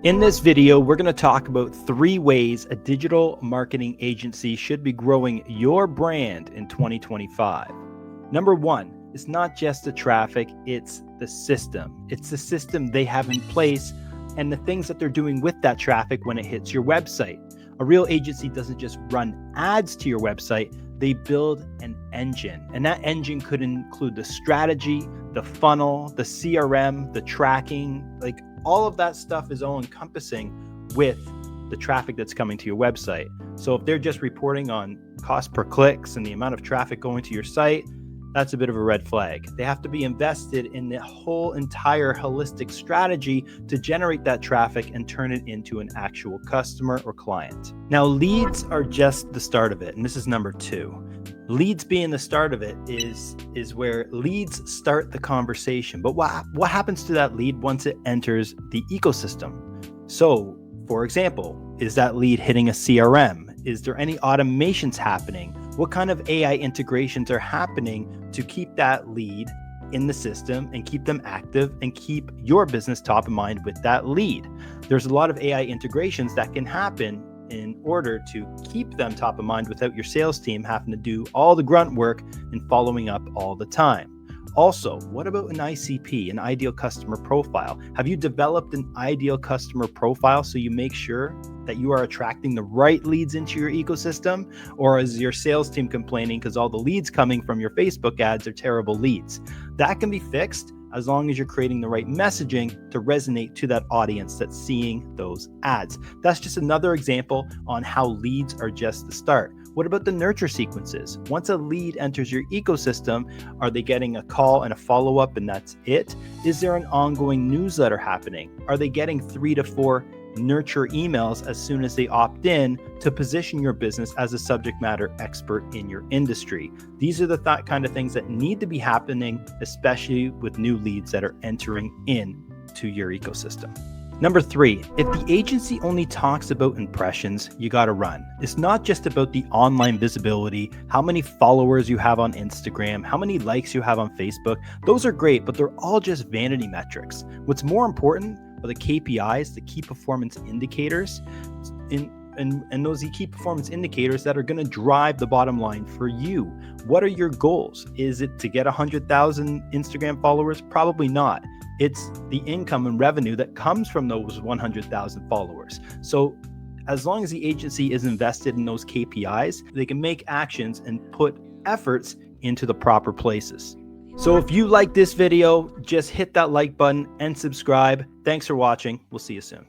In this video, we're going to talk about 3 ways a digital marketing agency should be growing your brand in 2025. Number 1, it's not just the traffic, it's the system. It's the system they have in place and the things that they're doing with that traffic when it hits your website. A real agency doesn't just run ads to your website, they build an engine. And that engine could include the strategy, the funnel, the CRM, the tracking, all of that stuff is all encompassing with the traffic that's coming to your website. So if they're just reporting on cost per clicks and the amount of traffic going to your site, that's a bit of a red flag. They have to be invested in the whole entire holistic strategy to generate that traffic and turn it into an actual customer or client. Now, leads are just the start of it, and this is number 2. Leads being the start of it is where leads start the conversation. But what happens to that lead once it enters the ecosystem? So, for example, is that lead hitting a CRM? Is there any automations happening? What kind of AI integrations are happening to keep that lead in the system and keep them active and keep your business top of mind with that lead? There's a lot of AI integrations that can happen in order to keep them top of mind without your sales team having to do all the grunt work and following up all the time. Also, what about an ICP, an ideal customer profile? Have you developed an ideal customer profile so you make sure that you are attracting the right leads into your ecosystem? Or is your sales team complaining because all the leads coming from your Facebook ads are terrible leads? That can be fixed as long as you're creating the right messaging to resonate to that audience that's seeing those ads. That's just another example on how leads are just the start. What about the nurture sequences? Once a lead enters your ecosystem, are they getting a call and a follow-up and that's it? Is there an ongoing newsletter happening? Are they getting 3 to 4 nurture emails as soon as they opt in to position your business as a subject matter expert in your industry? These are the kind of things that need to be happening, especially with new leads that are entering into your ecosystem. Number 3, if the agency only talks about impressions, you got to run. It's not just about the online visibility, how many followers you have on Instagram, how many likes you have on Facebook. Those are great, but they're all just vanity metrics. What's more important are the KPIs, the key performance indicators, and those key performance indicators that are going to drive the bottom line for you. What are your goals? Is it to get 100,000 Instagram followers? Probably not. It's the income and revenue that comes from those 100,000 followers. So as long as the agency is invested in those KPIs, they can make actions and put efforts into the proper places. So if you like this video, just hit that like button and subscribe. Thanks for watching. We'll see you soon.